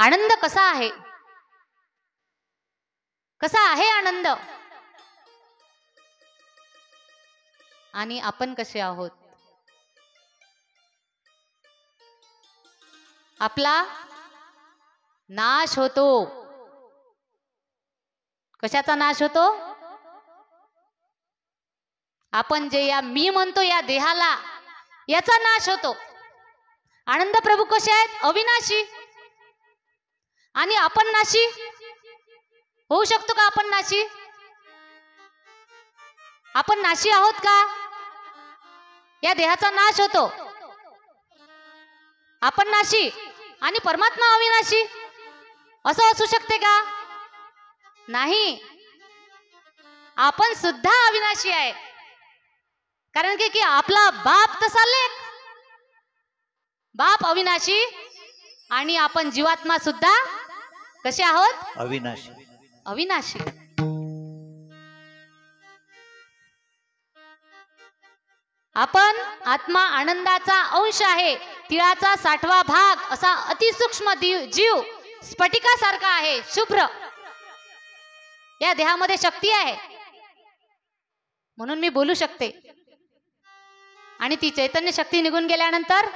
आनंद कसा आहे, कसा आहे आनंद, आणि आपण कसे आहोत. आपला नाश होतो. कशाचा नाश होतो? आपण जे या मी म्हणतो या देहाला, याचा नाश होतो. आनंद प्रभू कसे आहेत? अविनाशी. आणि आपण नाशी होऊ शकतो का? आपण नाशी, आपण नाशी आहोत का? या देहाचा नाश होतो. आपण नाशी आणि परमात्मा अविनाशी, असं असू शकते का? नाही. आपण सुद्धा अविनाशी आहे. कारण की आपला बाप तसा लेख, बाप अविनाशी, आणि आपण जीवात्मा सुद्धा कसे आहोत? अविनाशी. अविनाशी. आपण आत्मा आनंदाचा अंश आहे. तिळाचा 60वा भाग असा अतिसूक्ष्म जीव स्फटिकासारखा आहे, शुभ्र. या देहामध्ये शक्ती आहे म्हणून मी बोलू शकते. आणि ती चैतन्य शक्ती निघून गेल्यानंतर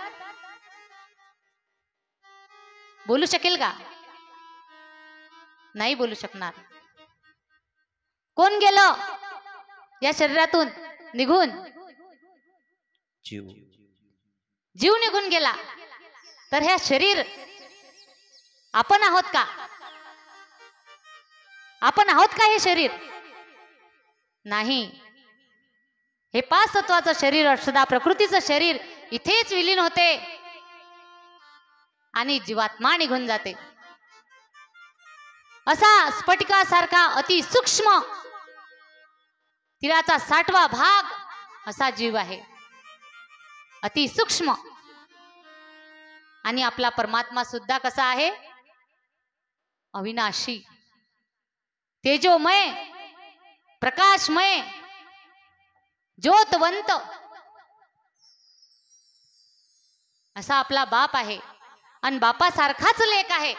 बोलू शकेल का? नाही बोलू शकणार. कोण गेलं या शरीरातून निघून? जीव. जीव निघून गेला. तर हे शरीर आपण आहोत का? आपण आहोत का हे शरीर? नाही. हे 5 तत्वाचं शरीर, अष्टधा प्रकृतीचं शरीर इथेच विलीन होते आणि जीवात्मा निघून जाते. असा स्फटिकासारखा अति सूक्ष्म तिळाचा 60वा भाग असा जीव आहे, अति सूक्ष्म. आणि आपला परमात्मा सुद्धा कसा आहे? अविनाशी, तेजोमय, प्रकाशमय, ज्योतवंत असा आपला बाप आहे. आणि बापासारखाच लेक आहे.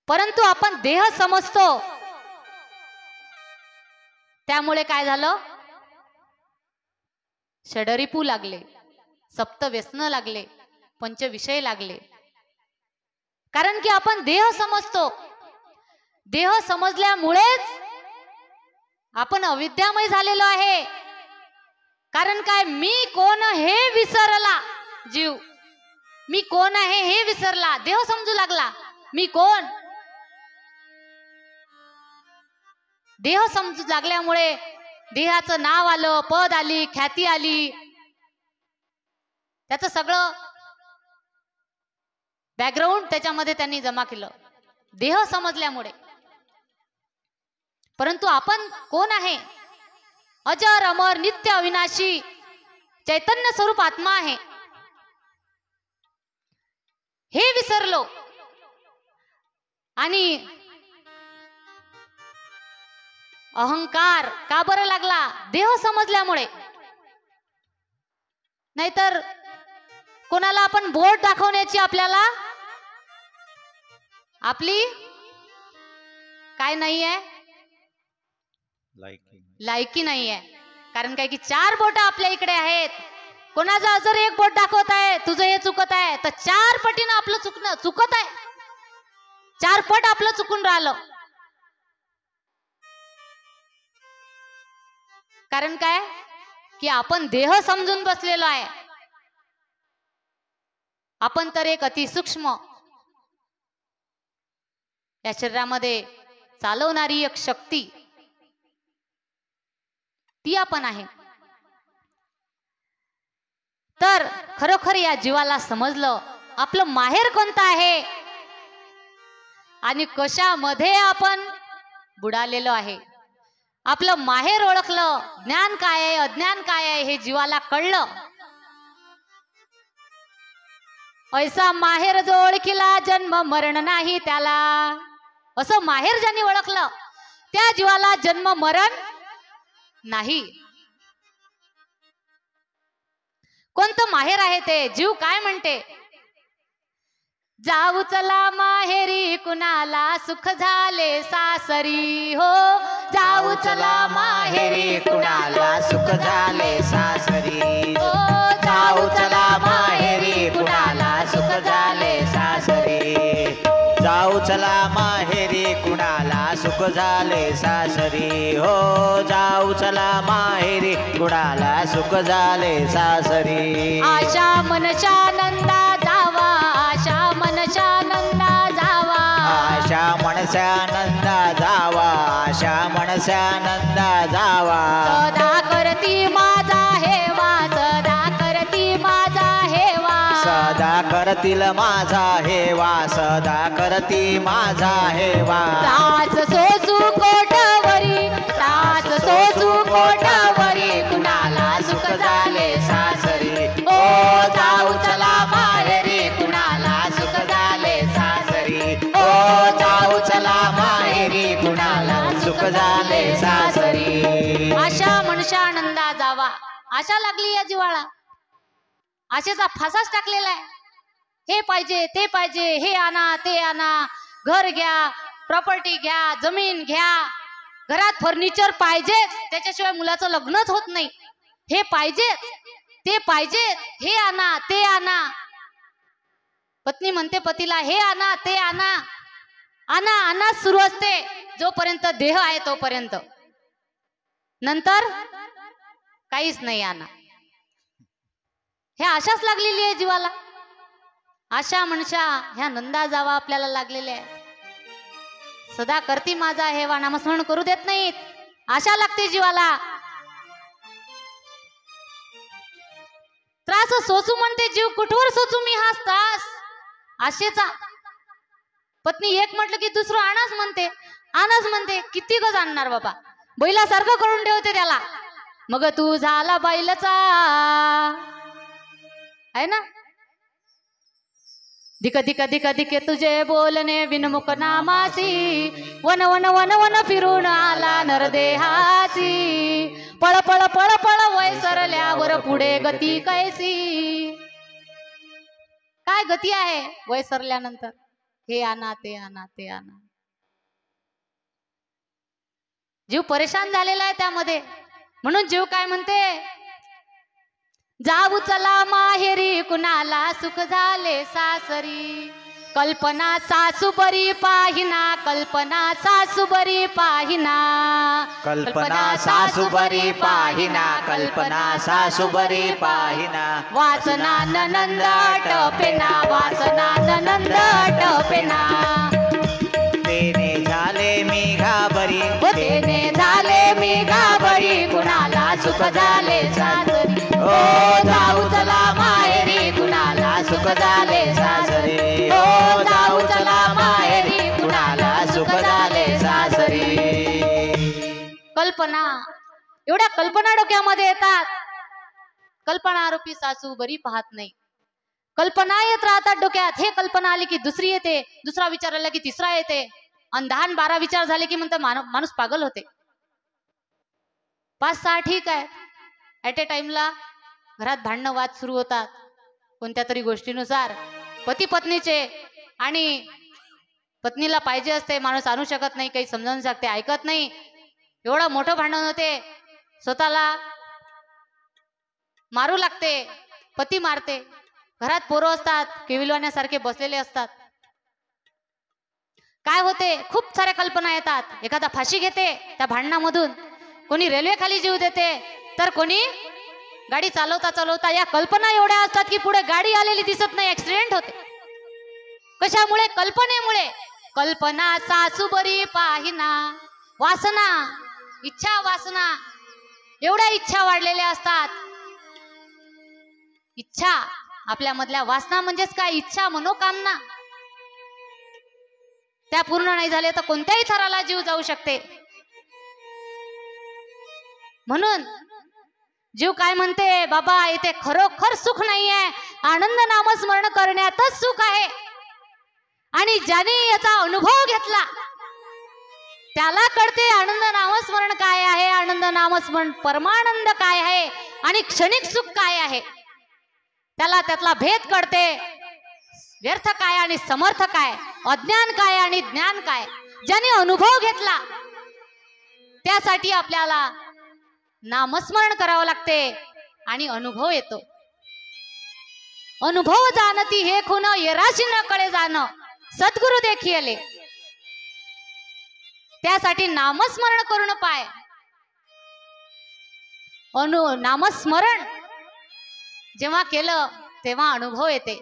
परंतु आपण देह समजतो. त्यामुळे काय झालं? षडरिपू लागले, सप्तव्यसन लागले, पंचविषय लागले. कारण की आपण देह समजतो. देह समजल्यामुळेच आपण अविद्यामय झालेलो आहे. कारण काय? मी कोण हे विसरला जीव. मी कोण आहे हे विसरला. देह समजू लागला मी कोण. देह समजू लागल्यामुळे देहाचं नाव आलं, पद आली, ख्याती आली, त्याचं सगळं बॅकग्राऊंड त्याच्यामध्ये त्यांनी जमा केलं, देह समजल्यामुळे. परंतु आपण कोण आहे? अजर अमर नित्य अविनाशी चैतन्य स्वरूप आत्मा आहे, हे विसरलो. आणि अहंकार का बरं लागला? देह समजल्यामुळे. नाहीतर कोणाला आपण बोट दाखवण्याची आपल्याला आपली काय नाहीये? लायकी नाहीये. कारण काय की 4 बोट आपल्या इकडे आहेत. कोणाचा जर 1 बोट दाखवत आहे तुझं हे चुकत आहे, तर 4 पटीनं आपलं चुकत आहे. 4 पट आपलं चुकून राहिलं. कारण काय की आपण देह समजून बसलेलो आहे. आपण तर एक अतिसूक्ष्म या शरीरामध्ये चालवणारी एक शक्ती, ती आपण आहे. तर खरोखर या जीवाला समजलं आपलं माहेर कोणतं आहे आणि कशामध्ये आपण बुडालेलो आहे. आपलं माहेर ओळखलं, ज्ञान काय आहे अज्ञान काय आहे हे जीवाला कळलं. ऐसा माहेर जो ओळखीला जन्म मरण नाही त्याला. असं माहेर ज्यांनी ओळखलं त्या जीवाला जन्म मरण नाही. कोणतं माहेर आहे ते? जीव काय म्हणते? जाऊ चला माहेरी कुणाला सुख झाले सासरी हो. जाऊ चला माहेरी कुणाला सुख झाले सासरी. हो. जाऊ चला माहेरी कुणाला सुख झाले सासरी. जाऊ चला माहेरी कुणाला सुख झाले सासरी. हो जाऊ चला माहेरी कुणाला सुख झाले सासरी. आशा मनशा नंदा जावा, आशा मनशा नंदा जावा. आशा मनसानंदा जावा, आशा मनसानंदा जावा. सदा करती माझा हेवा, सदा करती माझा हेवा. सदा करतील माझा हेवा, सदा करती माझा हेवा. त्रास सोसू कोटवरी, त्रास सोसू कोटवरी. कुणाला सुख झाले सासरी. ओ जाऊ चला माहेरी कुणाला सुख झाले सासरी. ओ जाऊ चला माहेरी कुणाला सुख झाले सासरी. आशा मनशा नंदा जावा. आशा लागली या जीवाला, आशेचा फासाच टाकलेला आहे. हे पाहिजे ते पाहिजे, हे आणा ते आणा, घर घ्या, प्रॉपर्टी घ्या, जमीन घ्या, घरात फर्निचर पाहिजे, त्याच्याशिवाय मुलाचं लग्नच होत नाही. हे पाहिजे ते पाहिजे, हे आणा ते आणा. पत्नी म्हणते पतीला हे आणा ते आणा. आणा आणा सुरू असते जोपर्यंत देह आहे तोपर्यंत, नंतर काहीच नाही आणा. हे आशाच लागलेली आहे जीवाला. आशा मनशा ह्या नंदा जावा आपल्याला लागलेल्या आहे. सदा करती माझा हेवा, नामस्मरण करू देत नाहीत. आशा लागते जीवाला. त्रास सोचू म्हणते जीव, कुठवर सोचू मी हा त्रास आशेचा. पत्नी एक म्हटलं की दुसरं आणाच म्हणते, आणाच म्हणते. किती गज आणणार बाबा, बैलासारखं करून ठेवते त्याला. मग तू झाला बैलचा आहे ना. दिक दिक दिक दिके तुझे बोलणे विनमुख नामासी. वन वन वन वन फिरून आला नरदेहासी. पळ पळ पळ पळ वय सरल्यावर पुढे गती कैसी. काय गती आहे वय सरल्यानंतर. हे आणा ते आणा ते आणा. जीव परेशान झालेला आहे त्यामध्ये. म्हणून जीव काय म्हणते, जाऊ चला माहेरी कुणाला सुख झाले सासरी. कल्पना सासू बरी पाहिना, कल्पना सासू बरी पाहिना. कल्पना सासू बरी पाहिना, कल्पना सासू बरी पाहिना. वासना ननंद टपेना, वासना ननंद टपेना. तेने झाले मी घाबरी, तेने झाले मी घाबरी. कुणाला सुख झाले सासरी. ओ जाऊ चला माहेरी कुणाला सुख झाले सासरी. ओ जाऊ चला माहेरी कुणाला सुख झाले सासरी. कल्पना, एवढ्या कल्पना डोक्यामध्ये येतात. कल्पना आरोपी सासू बरी पाहत नाही. कल्पना येत राहतात डोक्यात. हे कल्पना आली की दुसरी येते, दुसरा विचार आला की तिसरा येते, आणि 10-12 विचार झाले की म्हणतात माणूस पागल होते. 5-6 ठीक आहे, ऍट ए टाइमला घरात भांडणं वाद सुरू होतात कोणत्या तरी गोष्टीनुसार, पती पत्नीचे. आणि पत्नीला पाहिजे असते, माणूस आणू शकत नाही, काही समजावून सांगते ऐकत नाही. एवढं मोठं भांडण होते, स्वतःला मारू लागते, पती मारते. घरात पोरं असतात, केविलवाण्यासारखे बसलेले असतात. काय होते, खूप साऱ्या कल्पना येतात. एखादा फाशी घेते त्या भांडणामधून, कोणी रेल्वे खाली जीव देते, तर कोणी गाडी चालवता चालवता. या कल्पना एवढ्या असतात की पुढे गाडी आलेली दिसत नाही, ऍक्सिडेंट होते. कशामुळे? कल्पनेमुळे. कल्पना सासू बरी पाहिना. वासना, इच्छा, वासना, एवढ्या इच्छा वाढलेल्या असतात. इच्छा आपल्या मधल्या वासना म्हणजेच काय, इच्छा, मनोकामना. त्या पूर्ण नाही झाले तर कोणत्याही थराला जीव जाऊ शकते. म्हणून जीव काय म्हणते, बाबा इथे खरोखर सुख नाहीये, आनंद नामस्मरण करण्यातच सुख आहे. आणि ज्याने याचा अनुभव घेतला त्याला कळते आनंद नामस्मरण काय आहे, आनंद नामस्मरण परमानंद काय आहे, आणि क्षणिक सुख काय आहे. त्याला त्यातला भेद कळते. व्यर्थ काय आणि समर्थ काय, अज्ञान काय आणि ज्ञान काय, ज्याने अनुभव घेतला त्यासाठी आपल्याला नामस्मरण करावं लागते आणि अनुभव येतो. अनुभव जाणती हे खुन येराशी न कळे जाणं, सद्गुरु देखी आले. त्यासाठी नामस्मरण करून पाय. नामस्मरण जेव्हा केलं तेव्हा अनुभव येते.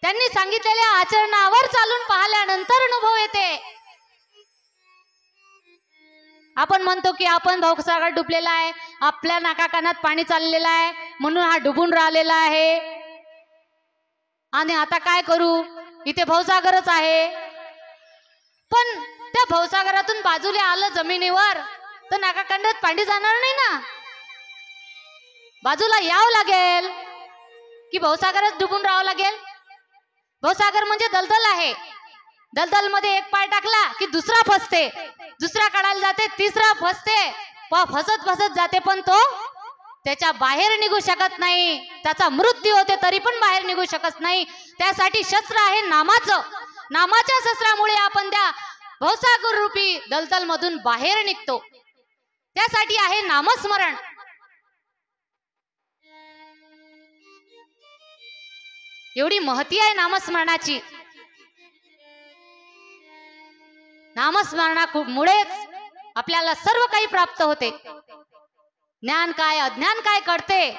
त्यांनी सांगितलेल्या आचरणावर चालून पाहिल्यानंतर अनुभव येते. आपण म्हणतो की आपण भवसागर डुबलेला आहे, आपल्या नाका कानात पाणी चाललेलं आहे म्हणून हा डुबून राहिलेला आहे आणि आता काय करू, इथे भवसागरच आहे. पण त्या भवसागरातून बाजूला आलं जमिनीवर तर नाका कानात पाणी जाणार नाही ना, बाजूला यावं लागेल की भवसागरच डुबून राहावं लागेल. भवसागर म्हणजे दलदल आहे. दलदल मध्ये एक पाय टाकला की दुसरा फसते, दुसरा काढायला जाते, तिसरा फसते, फसत फसत जाते पण तो त्याच्या बाहेर निघू शकत नाही. त्याचा मृत्यू होते तरी पण बाहेर निघू शकत नाही. त्यासाठी शस्त्र आहे नामाचं. नामाच्या शस्त्रामुळे आपण त्या भवसागर रूपी दलदल मधून बाहेर निघतो. त्यासाठी आहे नामस्मरण. एवढी महती आहे नामस्मरणाची. नामस्मरणामुळेच आपल्याला सर्व काही प्राप्त होते. ज्ञान काय अज्ञान काय कळते.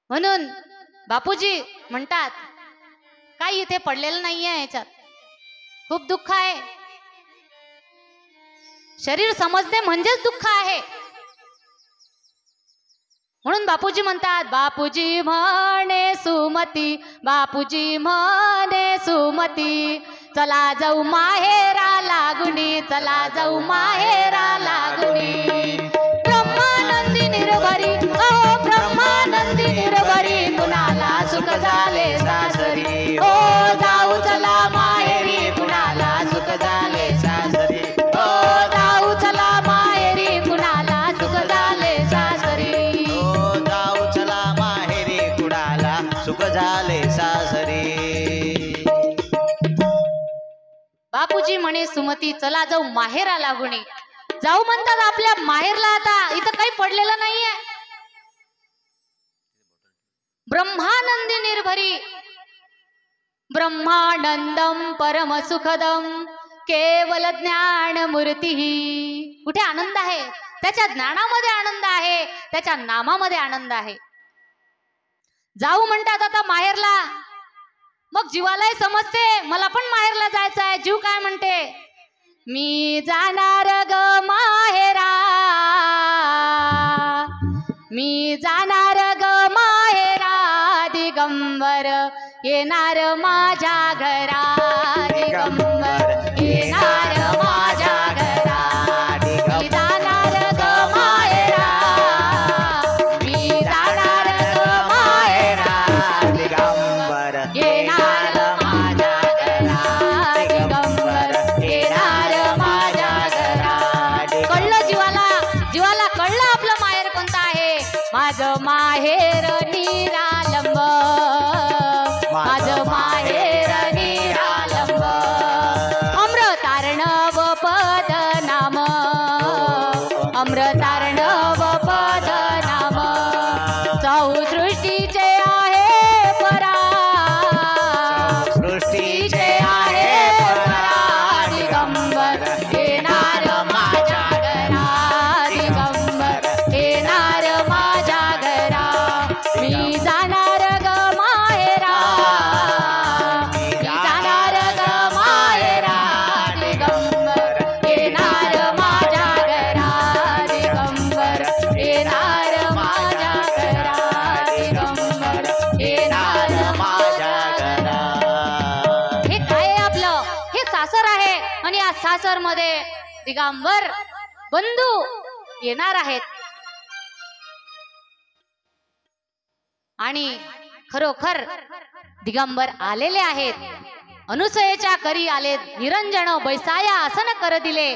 म्हणून बापूजी म्हणतात काही इथे पडलेलं नाहीये, याच्यात खूप दुःख आहे. शरीर समजणे म्हणजेच दुःख आहे. म्हणून बापूजी म्हणतात, बापूजी म्हणे सुमती, बापूजी म्हणे सुमती, चला जाऊ माहेरा लागुनी, चला जाऊ माहेरा लागुनी. ब्रह्मानंदी निर्भरी, ओ ब्रह्मानंदी निर्भरी, कुणाला सुख झाले सासरी. ओ जाऊ चला माहेरी, कुणाला सुख झाले सासरी. ओ जाऊ चला माहेरी, कुणाला सुख झाले सासरी. सुख झाले सासरी. बापूजी म्हणे सुमती, चला जाऊ माहेरा लागुनी. जाऊ म्हणतात आपल्या माहेरला. आता इथं काही पडलेलं नाहीये. ब्रह्मानंदी निर्भरी, ब्रह्मानंदम परम सुखदम केवल ज्ञान मूर्ती. कुठे आनंद आहे? त्याच्या ज्ञानामध्ये आनंद आहे, त्याच्या नामामध्ये आनंद आहे. जाऊ म्हणतात आता माहेरला. मग जीवालाही समजते मला पण माहेरला जायचं आहे. जीव काय म्हणते, मी जाणार ग माहेरा, मी जाणार ग माहेरा, दिगंबर येणार माझ्या घरा, दिगंबर येणार माझ्या घरा. मी जाणार ग माहेरा, मी जाणार ग माहेरा, दिगंबर येणार माझ्या घरा, दिगंबर येणार माझ्या घरा. कळलं जीवाला, जीवाला कळलं आपलं माहेर कोणतं आहे. माझं माहेर निरालंब, माझं माहेर निरालंब. अमृतार्णव पद नाम, अमृतार्णव पद नाम. चौसृष्टीचे आहे परा, सृष्टीचे आहे परा. दिगंबर येणार माझ्या घरा, दिगंबर येणार माझ्या घरा. मी जाणार ग माहेरा, मी जाणार ग माहेरा, दिगंबर येणार माझ्या घरा, दिगंबर येणार माझ्या घरा, दिगंबर येणार माझ्या घरा. हे काय आहे आपलं, हे सासर आहे आणि या सासर मध्ये दिगंबर बंधू येणार आहेत. आणि खरोखर दिगंबर आलेले आहेत. अनुसयेच्या करी आले निरंजन, बैसाया आसन कर दिले.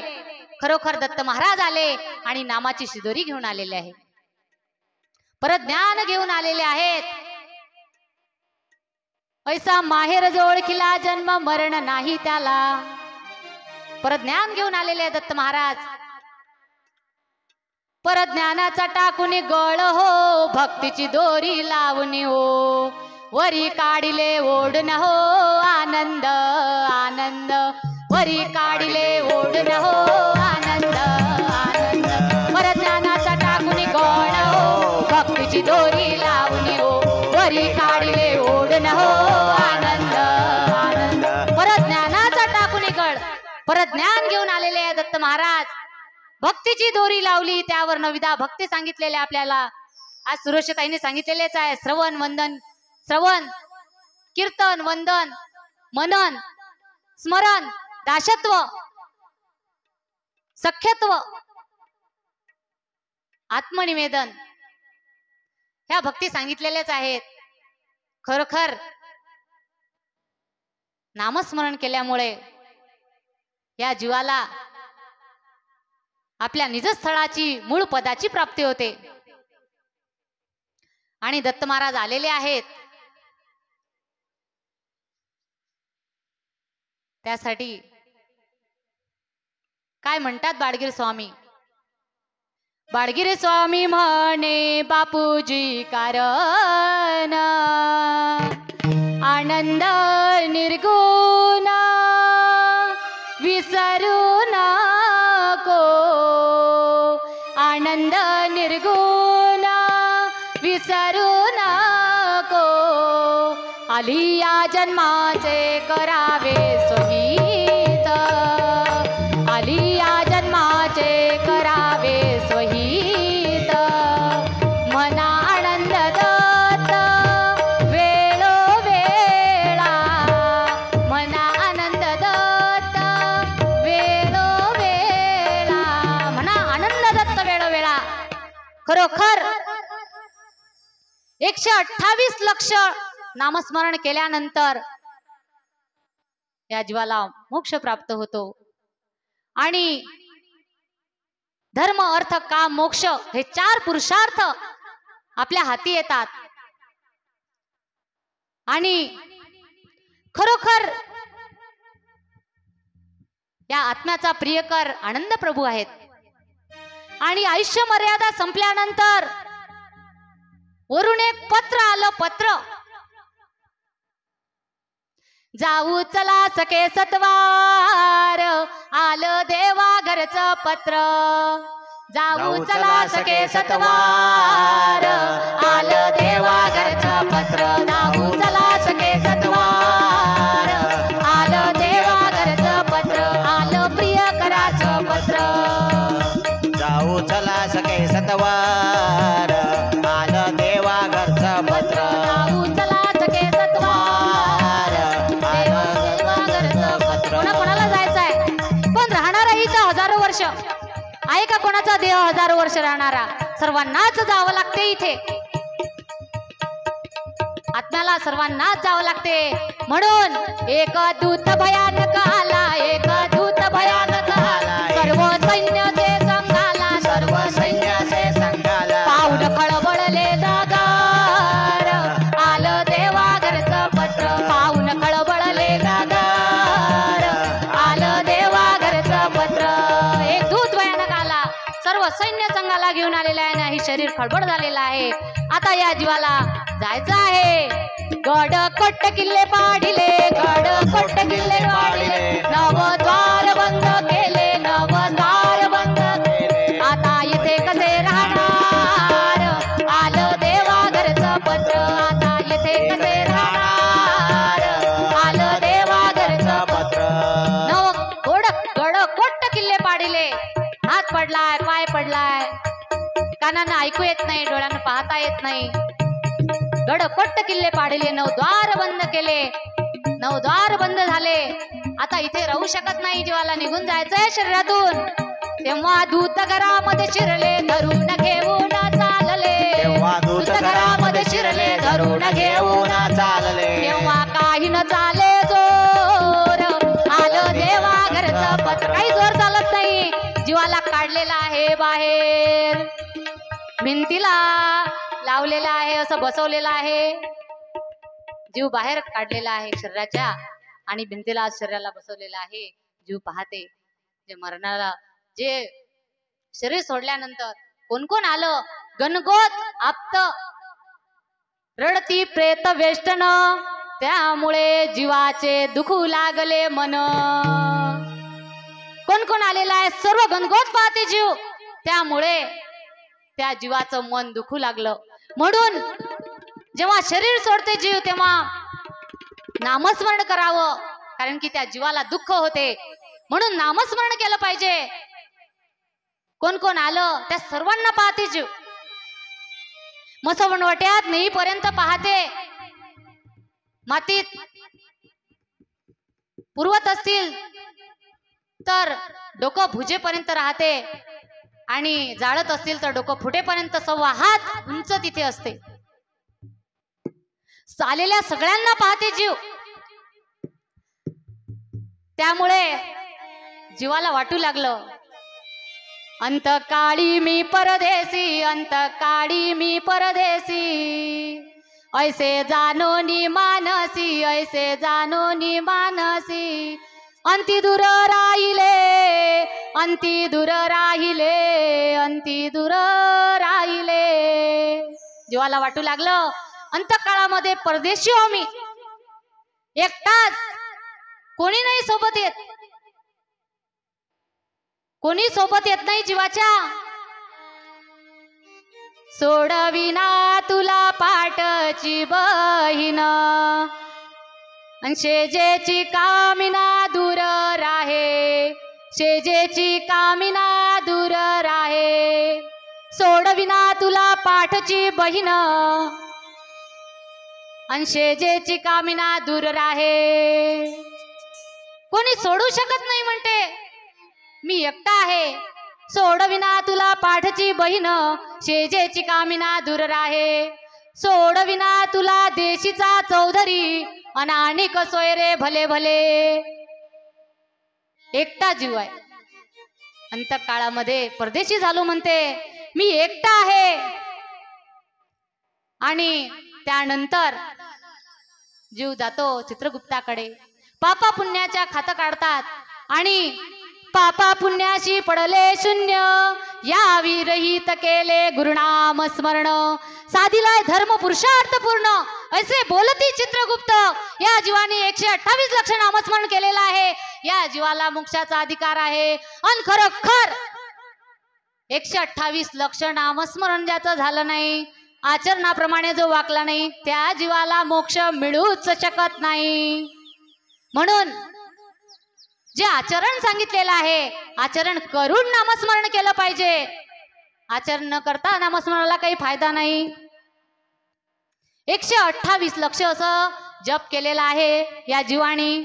खरोखर दत्त महाराज आले आणि नामाची शिदोरी घेऊन आलेले आहे, परत ज्ञान घेऊन आलेले आहेत. ऐसा माहेर जो ओळखिला जन्म मरण नाही त्याला. परज्ञान घेऊन आलेले आहे दत्त महाराज. परज्ञानाचा टाकून गळ हो, भक्तीची दोरी लावून हो, वरी काढिले ओढण हो आनंद आनंद, वरी काढिले ओढण हो आनंद आनंद. परज्ञानाचा टाकून गळ हो, भक्तीची दोरी लावून हो, वरी काढिले ओढण हो आनंद आनंद. परज्ञानाचा टाकून गळ, परज्ञान घेऊन आलेले आहे दत्त महाराज. भक्तीची दोरी लावली, त्यावर नविदा भक्ती सांगितलेले आपल्याला. आज सुरक्षताईने सांगितलेलेच आहे. श्रवण वंदन, श्रवण कीर्तन वंदन मनन स्मरण दासत्व सख्यत्व आत्मनिवेदन ह्या भक्ती सांगितलेल्याच आहेत. खरोखर नामस्मरण केल्यामुळे या जीवाला आपल्या निजस्थळाची मूळ पदाची प्राप्ती होते. आणि दत्त महाराज आलेले आहेत. त्यासाठी काय म्हणतात बाळगीर स्वामी. बाळगीर स्वामी म्हणे बापूजी कारण आनंद निर्गुण विसरू नको. आनंद निर्गुण विसरू नको. आली या जन्माचे करावे स्वहित. आली या जन्माचे करावे स्वहित. मना आनंद दत्त वेळोवेळा. मना आनंद दत्त वेळोवेळा. म्हणा आनंद दत्त वेळोवेळा. खरोखर 128 लक्ष नामस्मरण केल्यानंतर या जीवाला मोक्ष प्राप्त होतो. आणि धर्म अर्थ काम मोक्ष हे 4 पुरुषार्थ आपल्या हाती येतात. आणि खरोखर या आत्म्याचा प्रियकर आनंद प्रभू आहेत. आणि आयुष्य मर्यादा संपल्यानंतर वरून एक पत्र आलं. पत्र जाऊ चला सखे सत्वार. आलं देवा घरचं पत्र. जाऊ चला सखे सत्वार. आलं देवा घरचं पत्र. जाऊ चला सखे सत्वार. आलं देवा घरचं पत्र. आलं प्रियकराचं पत्र. जाऊ चला सखे सत्वार. आलं देवा घरचं पत्र. जाऊ चला सखे सत्वार. आलं देवा घरचं पत्र. कोणाला जायचं आहे पण राहणार आहे इथं हजारो वर्ष. आहे का कोणाचा देह हजारो वर्ष राहणारा? सर्वांनाच जावं लागते. इथे आत्म्याला सर्वांनाच जावं लागते. म्हणून एक दूत भयानक आला. एक दूत भयानक आला. सर्व सैन्याचे संघाला. सर्व सैन्याचे संघाला. पाऊल खळबळले नगार. आलं देवा घरचं पत्र. पाऊल खळबळले नगार. आलं देवा घरचं पत्र. एक दूत भयानक आला. सर्व सैन्य संघाला घेऊन आलेला आहे ना. ही शरीर खळबळ झालेलं आहे. आता या जीवाला जायचं आहे. गड कोट किल्ले पाडिले. गड कोट किल्ले पाडिले. नवद्वार बंद केले. नवद्वार बंद केले. आता इथे कसे राहणार? आलं देवा घरचं पत्र. आता इथे कसे राहणार? आलं देवा घरचं पत्र. नव गड कोट किल्ले पाडिले. हात पडलाय, पाय पडलाय, कानांना ऐकू येत नाही, डोळ्यांना पाहता येत नाही. गड कोट किल्ले पाडिले. नवद्वार बंद केले. नवद्वार बंद झाले. आता इथे राहू शकत नाही. जीवाला निघून जायचंय शरीरातून. तेव्हा दूत घरामध्ये शिरले. धरून घेऊन चालले. तेव्हा दूत घरामध्ये शिरले. धरून घेऊन चालले. तेव्हा काही न चाले जोर. आलं देवा घरचं पत्र. काही जोर चालत नाही. जीवाला काढलेला आहे बाहेर. भिंतीला लावलेला आहे. असं बसवलेलं आहे. जीव बाहेर काढलेला आहे शरीराच्या आणि भिंतीला शरीराला बसवलेला आहे. जीव पाहते जे मरणाला, जे शरीर सोडल्यानंतर कोण कोण आलं, गणगोत आप्त रडती प्रेत वेष्टन, त्यामुळे जीवाचे दुखू लागले मन. कोण कोण आलेला आहे, सर्व गणगोत पाहते जीव, त्यामुळे त्या जीवाचं मन दुखू लागलं. म्हणून जेव्हा शरीर सोडते जीव तेव्हा नामस्मरण करावं, कारण की त्या जीवाला दुःख होते. म्हणून नामस्मरण केलं पाहिजे. कोण कोण आलं त्या सर्वांना पाहते जीव. मसवणवट्यात नेईपर्यंत पाहते, मातीत पुरवत असतील तर डोकं भुजेपर्यंत राहते आणि जाळत असतील तर डोकं फुटेपर्यंत 1.25 हात उंच तिथे असते. आलेल्या सगळ्यांना पाहते जीव. त्यामुळे जीवाला वाटू लागलं, अंतकाळी मी परदेसी, अंतकाळी मी परदेसी, ऐसे जानोनी मानसी, ऐसे जानोनी मानसी, अंती दूर राहिले, अंती दूर राहिले, अंती दूर राहिले. जीवाला वाटू लागलं अंतकाळामध्ये परदेशी हो मी, एकटाच, कोणी नाही सोबत येत, कोणी सोबत येत नाही जीवाच्या. सोडविना तुला पाठची बहीण, शेजेची कामिना दूर राहे, शेजेची कामिना दूर राहे, सोडविना तुला पाठची बहीण, शेजेची कामिना दूर राहे. कोणी सोडू शकत नाही म्हणते, मी एकटा आहे. सोडविना तुला पाठची बहीण, शेजेची कामिना दूर राहे, सोडविना तुला देशीचा चौधरी, अनानिक सोयरे भले भले. एकटा जीव आहे, अंतकाळामध्ये परदेशी झालो म्हणते, मी एकटा आहे. आणि त्यानंतर जीव जातो चित्रगुप्ताकडे. पापा पुण्याच्या खातं काढतात आणि पापा पुण्याशी पडले शून्य, या विरहित केले गुरुनाम स्मरण, साधिलाय धर्म पुरुषार्थ पूर्ण, असे बोलती चित्रगुप्त. या जीवाने 128 लक्ष नामस्मरण केलेलं आहे. या जीवाला मोक्षाचा अधिकार आहे. आणि खरोखर 128 लक्ष नामस्मरण ज्याचं झालं नाही, आचरणाप्रमाणे जो वाकला नाही, त्या जीवाला मोक्ष मिळूच शकत नाही. म्हणून जे आचरण सांगितलेलं आहे, आचरण करून नामस्मरण केलं पाहिजे. आचरण न करता नामस्मरणाला काही फायदा नाही. 128 लक्ष असं जप केलेला आहे या जीवानी,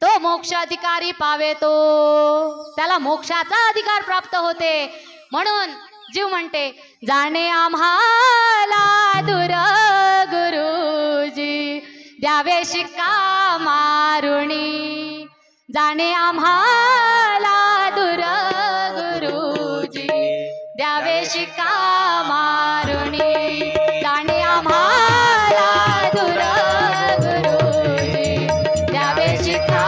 तो मोक्ष अधिकारी पावे, तो त्याला मोक्षाचा अधिकार प्राप्त होते. म्हणून जीव म्हणते, जाणे आम्हाला दूर गुरुजी, द्यावे शिक्का मारुणी, जाणे आम्हाला दूर गुरुजी, द्यावे शिक्का मारुणी, जाणे आम्हाला दूर गुरुजी, द्यावे शिक्का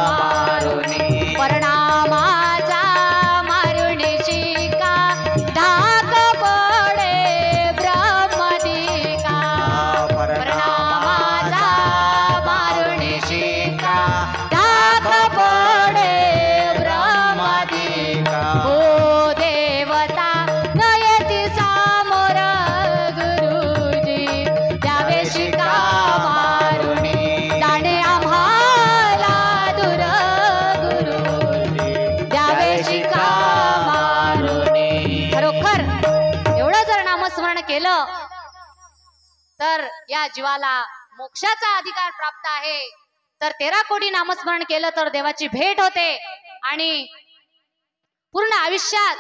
मारुणी. परिणामाचा मारुणी शिक्का, धाक पडे ब्रह्मदिका, परिणामाचा मारुणी शिक्का, धाक पडे ब्रह्मदिका. हो देवता नयती सामोर गुरुजी, द्यावे शिक्का मारुणी, जाणे आम्हाला दूर गुरुजी, द्यावे शिक्का मारुणी. खरोखर एवढं जर नामस्मरण केलं तर या जीवाला मोक्षाचा अधिकार प्राप्त आहे. तर 13 कोटी नामस्मरण केलं तर देवाची भेट होते. आणि पूर्ण आयुष्यात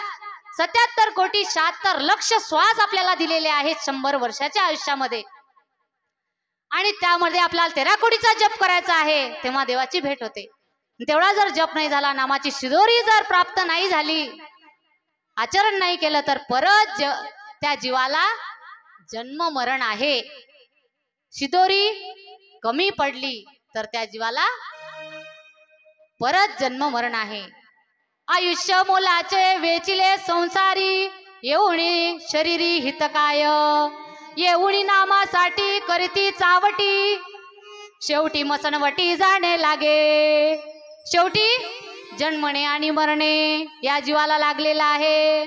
77 कोटी 76 लक्ष श्वास आपल्याला दिलेले आहेत 100 वर्षाच्या आयुष्यामध्ये. आणि त्यामध्ये आपल्याला 13 कोटीचा जप करायचा आहे, तेव्हा देवाची भेट होते. तेवढा जर जप नाही झाला, नामाची शिदोरी जर प्राप्त नाही झाली, आचरण नाही केलं, तर परत त्या जीवाला जन्म मरण आहे. शिदोरी कमी पडली तर त्या जीवाला परत जन्म मरण आहे. आयुष्य मोलाचे वेचिले संसारी, येऊणी शरीरी हितकाय, येऊणी नामासाठी करती चावटी, शेवटी मसणवटी जाणे लागे. शेवटी जन्मणे आणि मरणे या जीवाला लागलेला आहे.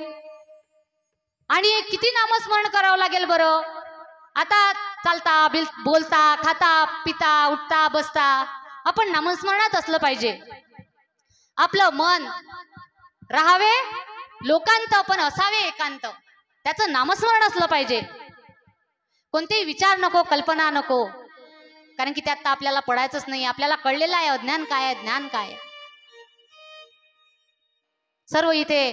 आणि किती नामस्मरण करावं लागेल बरं. आता चालता बोलता खाता पिता उठता बसता आपण नामस्मरणात असलं पाहिजे. आपलं मन राहावे लोकांत पण असावे एकांत, त्याचं नामस्मरण असलं पाहिजे. कोणतेही विचार नको, कल्पना नको, कारण की त्यात आपल्याला पडायचंच नाही. आपल्याला कळलेलं आहे अज्ञान काय आहे, ज्ञान काय आहे. सर्व इथे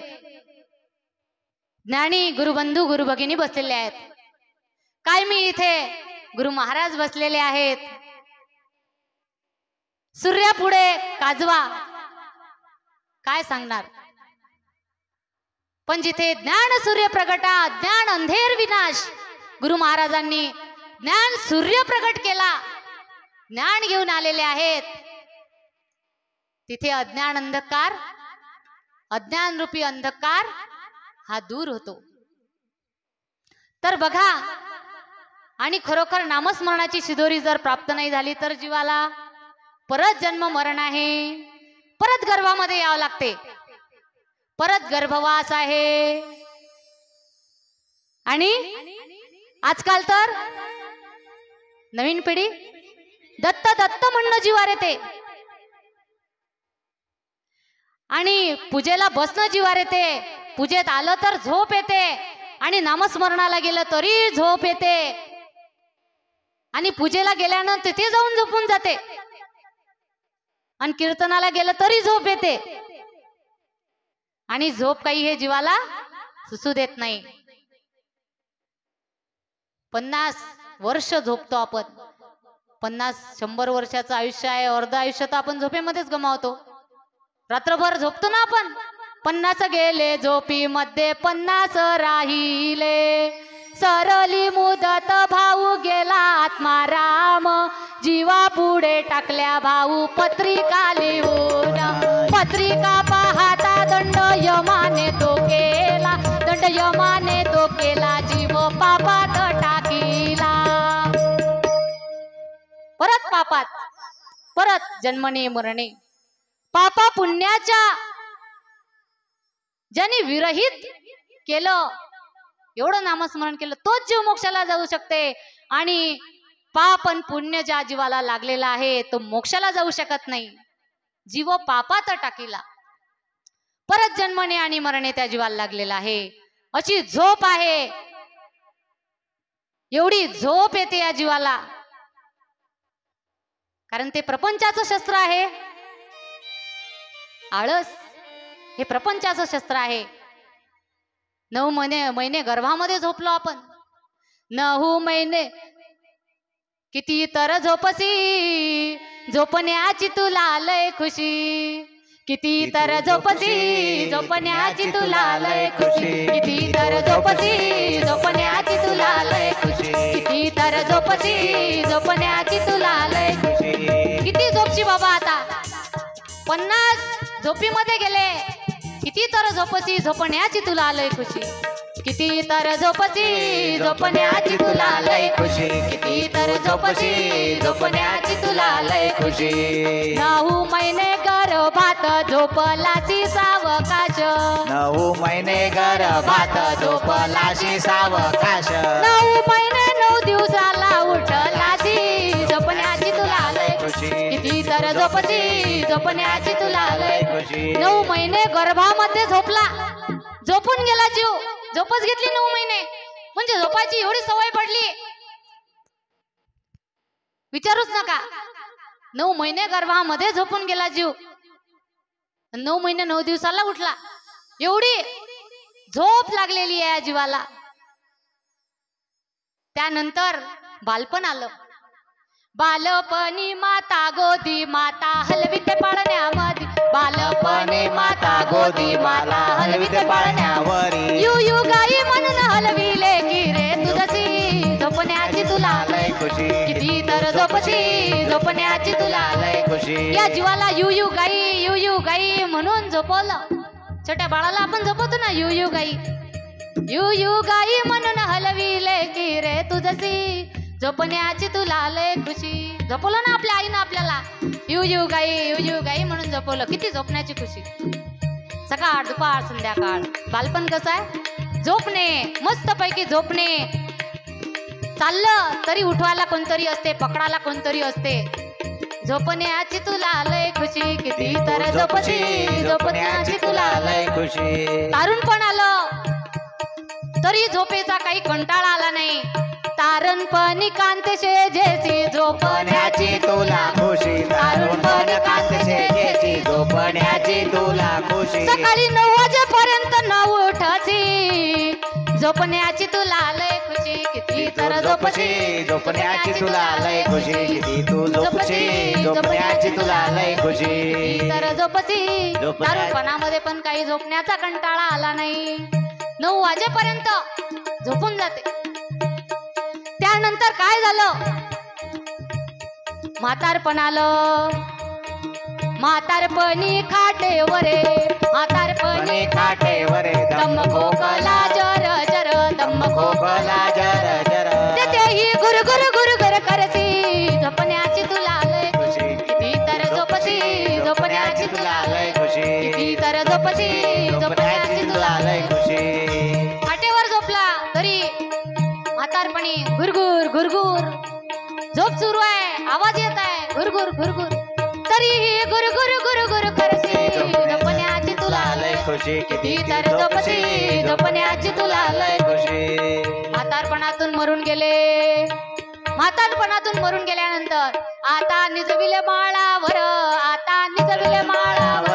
ज्ञानी गुरुबंधू गुरु भगिनी बसलेले आहेत. काय मी इथे गुरु महाराज बसलेले आहेत. सूर्यापुढे काजवा काय सांगणार. पण जिथे ज्ञान सूर्य प्रगटा, ज्ञान अंधेर विनाश, गुरु महाराजांनी ज्ञान सूर्य प्रगट केला, ज्ञान घेऊन आलेले आहेत. तिथे अज्ञान अंधकार, अज्ञान रूपी अंधकार हा दूर होतो. तर बघा, आणि खरोखर नामस्मरणाची शिदोरी जर प्राप्त नाही झाली तर जीवाला परत जन्म मरण आहे. परत गर्भामध्ये यावं लागते, परत गर्भवास आहे. आणि आजकाल तर नवीन पिढी दत्त दत्त म्हणणं जीवावर येते, आणि पूजेला बसणं जीवावर येते. पूजेत आलं तर झोप येते, आणि नामस्मरणाला गेलं तरी झोप येते, आणि पूजेला गेल्यानं तिथे जाऊन झोपून जाते, आणि कीर्तनाला गेलं तरी झोप येते. आणि झोप काही हे जीवाला सुसू देत नाही. 50 वर्ष झोपतो आपण. 50-100 वर्षाचं आयुष्य आहे, अर्ध आयुष्य तर आपण झोपेमध्येच गमावतो. रात्रभर झोपतो ना आपण. 50 गेले झोपी मध्ये 50 राहिले, सरली मुदत भाऊ गेला आत्माराम, जीवा पुढे टाकल्या भाऊ पत्रिका लिहून. पत्रिका पाहता दंड यमाने तो केला, दंड यमाने तो केला, जीव पापात टाकीला. परत पापात, परत जन्मणे मरणे. पापा पुण्याच्या ज्याने विरहित केलं, एवढं नामस्मरण केलं, तोच जीव मोक्षाला जाऊ शकते. आणि पाप आणि पुण्य ज्या जीवाला लागलेला आहे तो मोक्षाला जाऊ शकत नाही. जीव पापात टाकीला, परत जन्मणे आणि मरणे त्या जीवाला लागलेला आहे. अशी झोप आहे, एवढी झोप येते या जीवाला, कारण ते प्रपंचाचं शस्त्र आहे. आळस हे प्रपंचाचं शस्त्र आहे. 9 महिने गर्भामध्ये झोपलो आपण. 9 महिने किती तर झोपसी, झोपण्याची तुला लय खुशी. किती तर झोपसी, झोपण्याची तुला लय खुशी. किती तर झोपसी, झोपण्याची तुला लय खुशी. किती तर झोपसी, झोपण्याची तुला लय खुशी. किती झोपची बाबा आता. 50 झोपीमध्ये गेले. किती तर झोपसी, झोपण्याची तुला लय खुशी. किती तर झोपसी, झोपण्याची तुला लय खुशी. किती तर झोपसी, झोपण्याची तुला लय खुशी. 9 महिने गर्भात झोपलाची सावकाश. 9 महिने गर्भात झोपलाशी सावकाश. 9 महिने 9 दिवसाला उठलाची, झोपण्याची तुला लय खुशी. किती तर झोपसी, झोपण्याची तुला लय खुशी. 9 महिने गर्भामध्ये झोपला, झोपून गेला जीव. झोपच घेतली 9 महिने, म्हणजे झोपायची एवढी सवय पडली, विचारूच नका. 9 महिने गर्भामध्ये झोपून गेला जीव, 9 महिने 9 दिवसाला उठला. एवढी झोप लागलेली आहे या जीवाला. त्यानंतर बालपण आलं. बालपणी माता गोदी माता हलविते पाळण्यामध्ये. बालपणी माता गोदी माता हलविते पाळण्यावरी. यू गाई म्हणून हलविले की रे तुझसी, झोपण्याची तुला लय खुशी. किती तर झोपसी, झोपण्याची तुला लय खुशी या जीवाला यू गाई म्हणून झोपवलं. छोट्या बाळाला आपण झोपवतो ना यू गाई म्हणून हलविले की रे तुझसी झोपण्याची तुला लय खुशी. झोपवलं ना आपल्या आईनं आपल्याला यू गाई म्हणून झोपवलं. किती झोपण्याची खुशी. सकाळ दुपार संध्याकाळ बालपण कसं आहे झोपणे मस्त पैकी झोपणे. चाललं तरी उठवायला कोणतरी असते पकडायला कोणतरी असते. झोपण्याची तुला लय खुशी किती तर झोपशी झोपण्याची तुला लय खुशी. तारुणपण आलं तरी झोपेचा काही कंटाळा आला नाही. तारणपणी कांतशे जेची झोपण्याची तुला खुशी तारुणपणी कांतशे झोपण्याची तुला खुशी. सकाळी 9 वाजेपर्यंत न उठायची झोपण्याची तुला लय खुशी किती तर झोपशी झोपण्याची तुला लय खुशी किती तू झोपशी झोपण्याची तुला लय खुशी. तर झोपशी तारुणपणामध्ये पण काही झोपण्याचा कंटाळा आला नाही. 9 वाजेपर्यंत झोपून जाते. त्यानंतर काय झालं म्हातारपण आलं. म्हातारपणी खाटेवरे म्हातारपणी खाटेवरे दम खोकला जर जर दम खोकला जर जर तेही गुरगुर करसी झोपण्याची तुला लय खुशी किती तर झोपशी झोपण्याची तुला लय खुशी किती तर झोपशी झोपण्याची तुला लय खुशी. खाटेवर झोपला तरी म्हातारपणी गुरगुर झोप सुरू आहे आवाज येत आहे गुरगुर तरीही गुरगुर करसी झोपण्याची तुला लय खुशी किती तर झोपशी झोपण्याची तुला लय खुशी. म्हातारपणातून मरून गेल्यानंतर आता निजविले माळावर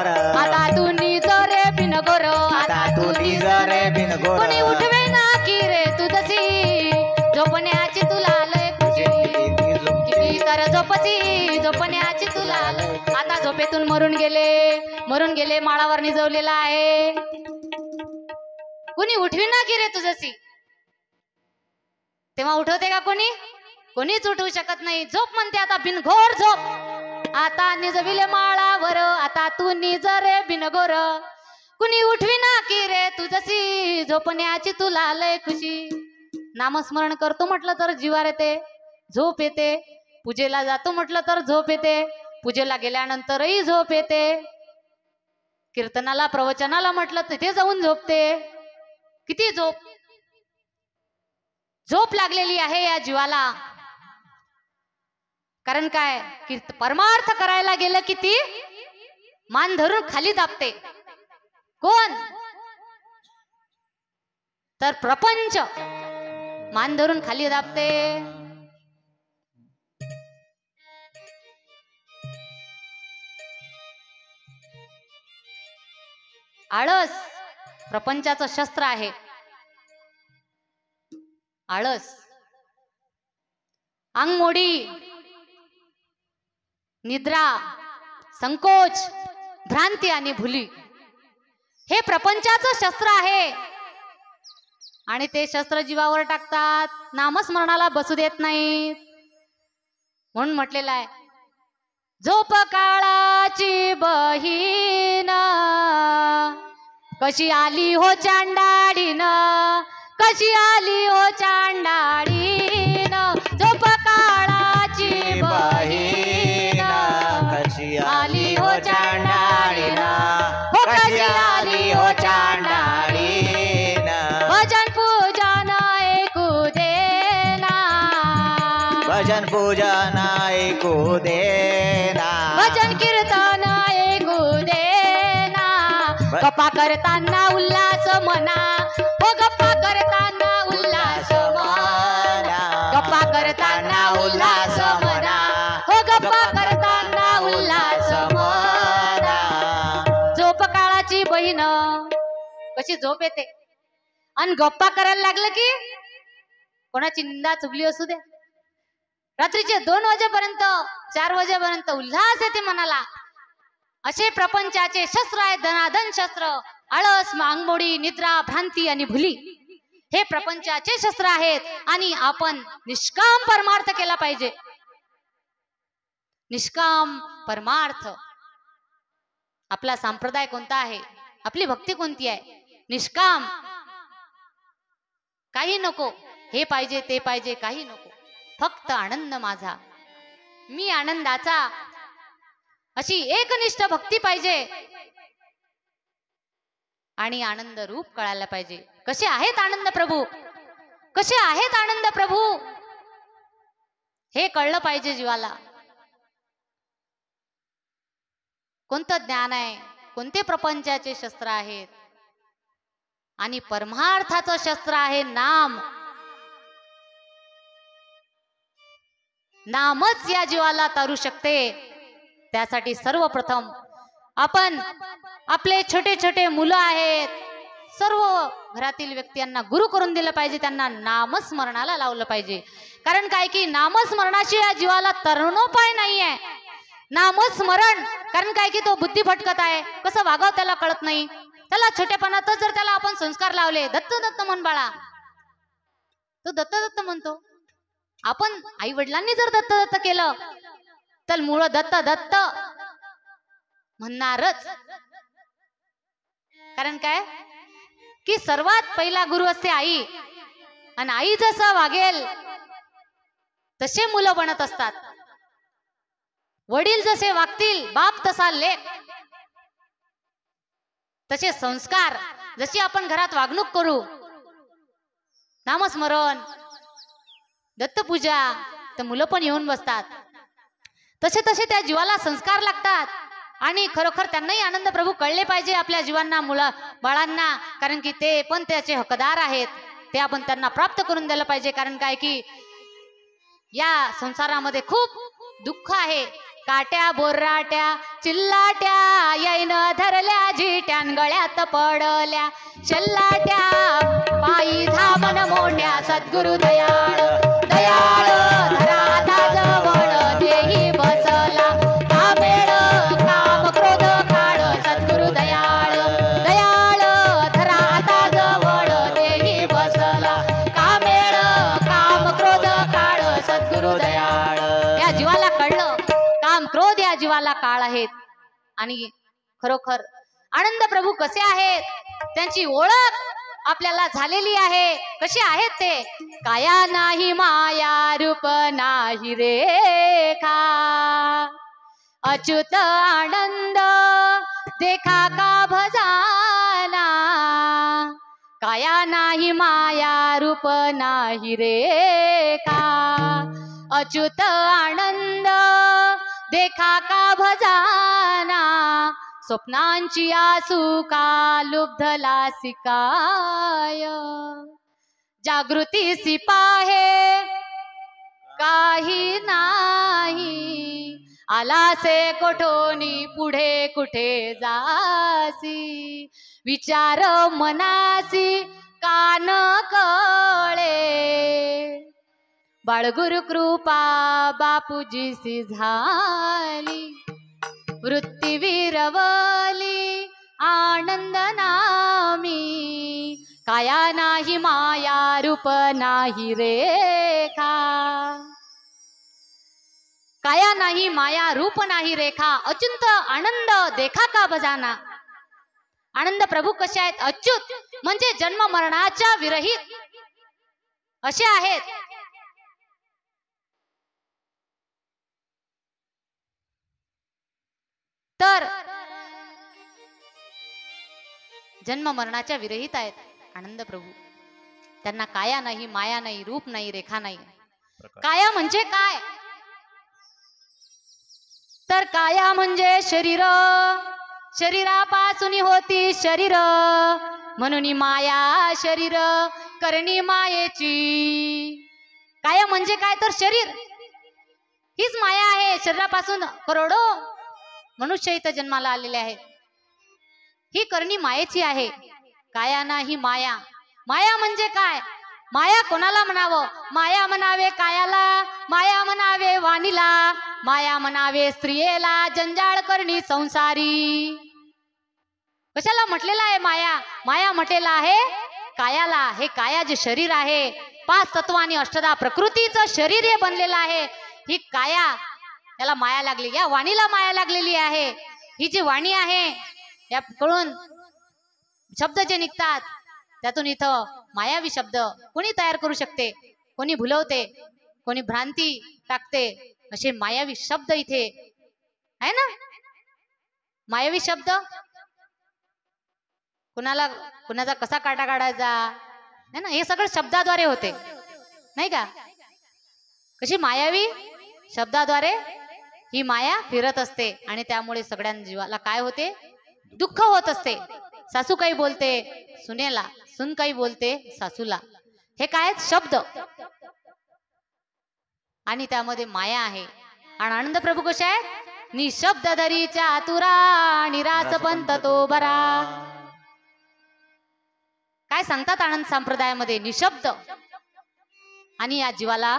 आता तू निज रे बिनगोर आता तू निज रे बिनगोर कोणी उठवे ना की रे तुझसी झोपण्याची तुला लय खुशी किती तर झोपशी झोपण्याची तुला लय. आता झोपेतून मरून गेले माळावर निजवलेला आहे. कोणी उठवी ना की रे तुझसी तेव्हा उठवते का कोणीच उठवू शकत नाही. झोप म्हणते आता बिनघोर झोप. आता निजविले माळावर आता तू निज रे बिनघोर कुणी उठवी ना की रे तुझसी झोपण्याची तुला लय खुशी. नामस्मरण करतो म्हटलं तर जीवार येते झोप येते. पूजेला जातो म्हटलं तर झोप येते. पूजेला गेल्यानंतरही झोप येते. कीर्तनाला प्रवचनाला म्हटलं तिथे जाऊन झोपते. किती झोप लागलेली आहे या जीवाला. कारण काय परमार्थ करायला गेलं की ती मान धरून खाली दाबते. कोण तर प्रपंच मान धरून खाली दाबते. आळस प्रपंचाचं शस्त्र आहे. आळस अंगमोडी निद्रा संकोच भ्रांती आणि भुली हे प्रपंचाचं शस्त्र आहे. आणि ते शस्त्र जीवावर टाकतात. नामस्मरणाला बसू देत नाहीत. म्हणून म्हटलेलं आहे झोप काळाची बहीण कशी आली हो चांडाळीन कशी आली हो चांडाळीन. झोप काळाची बहीण कशी आली हो चांडाळीन कशी आली हो चांडाळीन. भजन पूजन ऐकू देना भजन पूजन ऐकू देना भजन कीर्तन ऐकू देना. गप्पा करताना उल्हास मना हो गप्पा करताना उल्हास मना गप्पा करताना उल्हास मना हो गप्पा करताना उल्हास मना. झोप काळाची बहीण कशी झोप येते आणि गप्पा करायला लागलं की कोणाची निंदा चुगली असू दे रात्रीचे 2 वाजेपर्यंत 4 वाजेपर्यंत उल्हास येते मनाला. असे प्रपंचाचे शस्त्र आहेत. धनाधन शस्त्र आळस अंगमोडी निद्रा भ्रांती आणि भुली हे प्रपंचाचे शस्त्र आहेत. आणि आपण निष्काम परमार्थ केला पाहिजे. निष्काम परमार्थ. आपला संप्रदाय कोणता आहे, आपली भक्ती कोणती आहे? निष्काम. काही नको, हे पाहिजे ते पाहिजे काही नको, फक्त आनंद माझा, मी आनंदाचा, अशी एकनिष्ठ भक्ती पाहिजे. आणि आनंद रूप कळायला पाहिजे. कसे आहेत आनंद प्रभू, कसे आहेत आनंद प्रभू, हे कळलं पाहिजे जीवाला. कोणतं ज्ञान आहे, कोणते प्रपंचाचे शस्त्र आहेत, आणि परमार्थाचं शस्त्र आहे नाम. नामच या जीवाला तारू शकते. त्यासाठी सर्वप्रथम आपण आपले छोटे छोटे मुलं आहेत, सर्व घरातील व्यक्तींना गुरु करून दिलं पाहिजे. त्यांना नामस्मरणाला लावलं पाहिजे. कारण काय की नामस्मरणाशी या जीवाला तरुणोपाय नाहीये. नामस्मरण, कारण काय की तो बुद्धी भटकत आहे, कसं वागावं त्याला कळत नाही. त्याला छोट्यापणातच जर त्याला आपण संस्कार लावले, दत्त दत्त म्हण बाळा, तो दत्त दत्त म्हणतो. आपण आई वडिलांनी जर दत्त दत्त केलं तर मुळ दत्त दत्त म्हणणारच. कारण काय की सर्वात पहिला गुरु असते आई, आणि आई जसं वागेल तसे मुलं बनत असतात. वडील जसे वागतील, बाप तसा लेक. तसे संस्कार, जशी आपण घरात वागणूक करू, नामस्मरण, दत्तपूजा, तर मुलं पण येऊन बसतात. तसे तसे त्या जीवाला संस्कार लागतात. आणि खरोखर त्यांनाही आनंद प्रभू कळले पाहिजे आपल्या जीवांना, मुलं बाळांना. कारण की ते पण त्याचे हकदार आहेत, ते आपण त्यांना प्राप्त करून द्यायला पाहिजे. कारण काय की या संसारामध्ये खूप दुःख आहे. काट्या बोराट्या चिल्लाट्या येईन धरल्या, झिट्यान गळ्यात पडल्या चल्लाट्या, पायी धामन मोठ्या सद्गुरु दयाळ. दयाळ धराता जवळ देही बसला, कामेळ काम क्रोध काळ सद्गुरु दयाळ. दयाळ धराता जवळ देही बसला, कामेळ काम क्रोध काळ सद्गुरु दयाळ. या जीवाला कळलं काम क्रोध या जीवाला काळ आहेत. आणि खरोखर आनंद प्रभू कसे आहेत, त्यांची ओळख आपल्याला झालेली आहे. कसे आहेत ते? काया नाही माया रूप नाही रेखा, अच्युत आनंद देखा का भजाना. काया नाही माया रूप नाही रेखा, अच्युत आनंद देखा का भजाना. स्वप्नांची आसू का लुब्धला सिकाय, जागृती सिपाहे काही नाही. आलासे कोठोनी पुढे कुठे जासी, विचार मनासी कान कळे. बाळगुरु कृपा बापूजीसी झाली, वृत्ती विरवली आनंद नामी. काया नाही माया रूप नाही रेखा, काया नाही माया रूप नाही रेखा, अच्युत आनंद देखा का भजाना. आनंद प्रभू कसे आहेत? अच्युत म्हणजे जन्म मरणाच्या विरहित असे आहेत. तर जन्म मरणाच्या विरहित आहेत आनंद प्रभू. त्यांना काया नाही माया नाही रूप नाही रेखा नाही. काया म्हणजे काय? तर काया म्हणजे शरीर, शरीरापासून होती शरीर, म्हणून माया शरीर करणी मायेची. काया म्हणजे काय? तर शरीर, हीच माया आहे. शरीरापासून करोडो मनुष्य इथं जन्माला आलेले आहेत. ही करणी मायेची आहे. काया नाही माया. माया म्हणजे काय? माया कोणाला म्हणावं? माया म्हणावे कायाला, माया म्हणावे वाणीला, माया म्हणावे स्त्रियेला, जंजाळ करणी संसारी. कशाला म्हटलेला आहे माया? माया म्हटलेला आहे कायाला. हे काया जे शरीर आहे, 5 तत्व आणि 8 प्रकृतीचं शरीर हे बनलेलं आहे. ही काया याला माया लागली, या वाणीला माया लागलेली आहे. ही जी वाणी आहे याकडून शब्द जे निघतात त्यातून इथं मायावी शब्द कोणी तयार करू शकते, कोणी भुलवते, कोणी भ्रांती टाकते, असे मायावी शब्द इथे आहे ना. मायावी शब्द कुणाचा कसा काटा काढायचा है ना, हे सगळं शब्दाद्वारे होते नाही का. कशी मायावी शब्दाद्वारे ही माया फिरत असते आणि त्यामुळे सगळ्या जीवाला काय होते, दुःख होत असते. सासू काही बोलते सुनेला, सून काही बोलते सासूला, हे काय शब्द आणि त्यामध्ये माया आहे. आणि आनंद प्रभू कशा आहेत, निशब्द दरीच्या आतुरा निरास पंत तो बरा. काय सांगतात आनंद संप्रदायामध्ये, निशब्द आणि या जीवाला